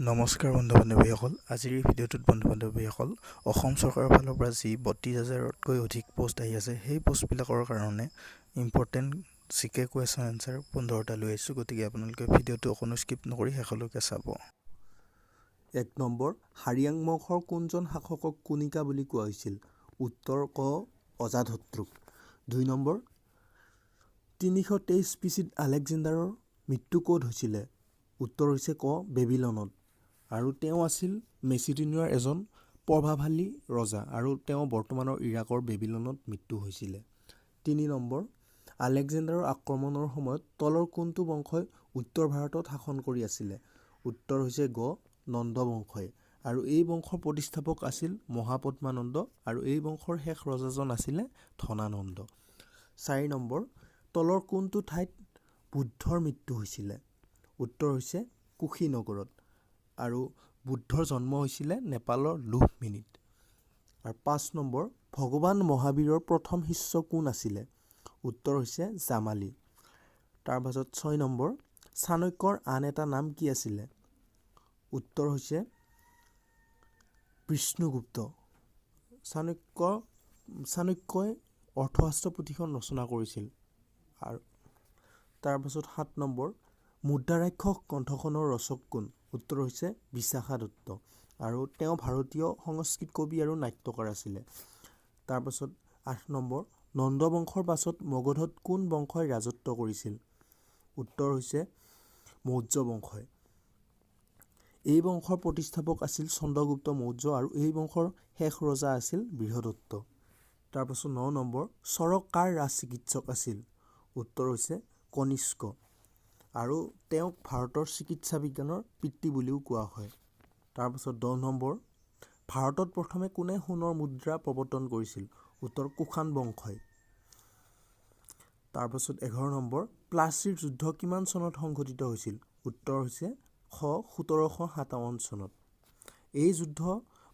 নমস্কাৰ বন্ধু বান্ধৱীসকল আজিৰ এই ভিডিঅ'টোত বন্ধু বান্ধৱীসকল অসম চৰকাৰৰ ফালৰ পৰা যি ৩২,০০০তকৈ অধিক পোষ্ট আহি আছে সেই পোষ্টবিলাকৰ কাৰণে ইম্পৰ্টেণ্ট জিকে কুৱেশ্যন এনচাৰ 15টা লৈ আহিছোঁ গতিকে আপোনালোকে ভিডিঅ'টো অকণো স্কিপ নকৰি শেষলৈকে চাব। ১ নম্বৰ হাৰিয়াং বংশৰ কোনজন শাসকক কুনিকা বুলি কোৱা হৈছিল? উত্তৰ ক অজাতশত্ৰুক। ২ নম্বৰ ৩২৩ BCত আলেকজেণ্ডাৰৰ মৃত্যু ক'ত হৈছিলে? উত্তৰ হৈছে ক বেবিলনত। আৰু তেওঁ আছিল মেচিডোনিয়াৰ এজন প্ৰভাৱশালী ৰজা আৰু তেওঁ বৰ্তমানৰ ইৰাকৰ বেবিলনত মৃত্যু হৈছিলে। ৩ নম্বৰ আলেকজেণ্ডাৰৰ আক্ৰমণৰ সময়ত তলৰ কোনটো বংশই উত্তৰ ভাৰতত শাসন কৰি আছিলে? উত্তৰ হৈছে গ নন্দ বংশই। আৰু এই বংশৰ প্ৰতিষ্ঠাপক আছিল মহাপদ্মানন্দ আৰু এই বংশৰ শেষ ৰজাজন আছিলে ধনানন্দ। ৪ নম্বৰ তলৰ কোনটো ঠাইত বুদ্ধৰ মৃত্যু হৈছিলে? উত্তৰ হৈছে কুশীনগৰত। আৰু বুদ্ধৰ জন্ম হৈছিলে নেপালৰ লুম্বিনীত। আৰু ৫ নম্বৰ ভগৱান মহাবীৰৰ প্ৰথম শিষ্য কোন আছিলে? উত্তৰ হৈছে জামালী। তাৰপাছত ৬ নম্বৰ চাণক্যৰ আন এটা নাম কি আছিলে? উত্তৰ হৈছে বিষ্ণুগুপ্ত। চাণক্যই অৰ্থশাস্ত্ৰ পুথিখন ৰচনা কৰিছিল। আৰু তাৰপাছত ৭ নম্বৰ মুদ্ৰাৰাক্ষস গ্ৰন্থখনৰ ৰচক কোন? উত্তৰ হৈছে বিশাখা দত্ত। আৰু তেওঁ ভাৰতীয় সংস্কৃত কবি আৰু নাট্যকাৰ আছিলে। তাৰপাছত ৮ নম্বৰ নন্দ বংশৰ পাছত মগধত কোন বংশই ৰাজত্ব কৰিছিল? উত্তৰ হৈছে মৌৰ্য বংশই। এই বংশৰ প্ৰতিষ্ঠাপক আছিল চন্দ্ৰগুপ্ত মৌৰ্য আৰু এই বংশৰ শেষ ৰজা আছিল বৃহদত্ত। তাৰপাছত ৯ নম্বৰ চৰক কাৰ ৰাজ চিকিৎসক আছিল? উত্তৰ হৈছে কনিষ্ক। আৰু তেওঁক ভাৰতৰ চিকিৎসা বিজ্ঞানৰ পিতৃ বুলিও কোৱা হয়। তাৰপাছত ১০ নম্বৰ ভাৰতত প্ৰথমে কোনে সোণৰ মুদ্ৰা প্ৰৱৰ্তন কৰিছিল? উত্তৰ কুষাণ বংশই। তাৰপাছত ১১ নম্বৰ প্লাচিৰ যুদ্ধ কিমান চনত সংঘটিত হৈছিল? উত্তৰ হৈছে খ ১৭৫৭ চনত। এই যুদ্ধ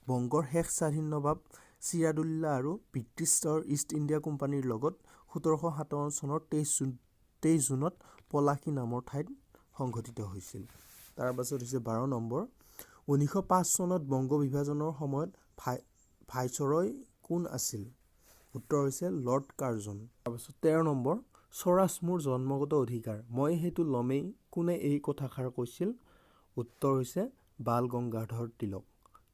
বংগৰ শেষ স্বাধীন নবাব চিৰাজউদ্দৌলা আৰু ব্ৰিটিছ ইষ্ট ইণ্ডিয়া কোম্পানীৰ লগত ১৭৫৭ চনৰ ২৩ জুনত পলাশী নামৰ ঠাইত সংঘটিত হৈছিল। তাৰপাছত হৈছে ১২ নম্বৰ ১৯০৫ চনত বংগ বিভাজনৰ সময়ত ভাইচৰয় কোন আছিল? উত্তৰ হৈছে লৰ্ড কাৰ্জন। তাৰপাছত ১৩ নম্বৰ স্বৰাজ মোৰ জন্মগত অধিকাৰ মই সেইটো ল'মেই কোনে এই কথাষাৰ কৈছিল? উত্তৰ হৈছে বাল গংগাধৰ তিলক।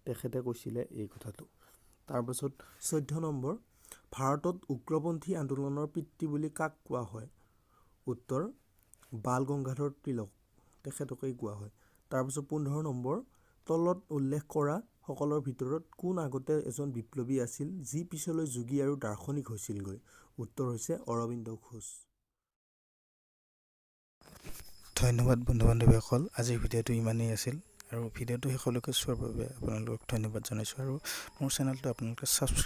তেখেতে কৈছিলে এই কথাটো। তাৰপাছত ১৪ নম্বৰ ভাৰতত উগ্ৰপন্থী আন্দোলনৰ পিতৃ বুলি কাক কোৱা হয়? উত্তৰ বাল গংগাধৰ তিলক তেখেতকেই কোৱা হয়। তাৰপিছত ১৫ নম্বৰ তলত উল্লেখ কৰা সকলৰ ভিতৰত কোন আগতে এজন বিপ্লৱী আছিল যি পিছলৈ যোগী আৰু দাৰ্শনিক হৈছিলগৈ? উত্তৰ হৈছে অৰবিন্দ ঘোষ। ধন্যবাদ বন্ধু বান্ধৱীসকল আজিৰ ভিডিঅ'টো ইমানেই আছিল আৰু ভিডিঅ'টো শেষলৈকে চোৱাৰ বাবে আপোনালোকক ধন্যবাদ জনাইছোঁ আৰু মোৰ চেনেলটো আপোনালোকে ছাবস্ক্ৰাইব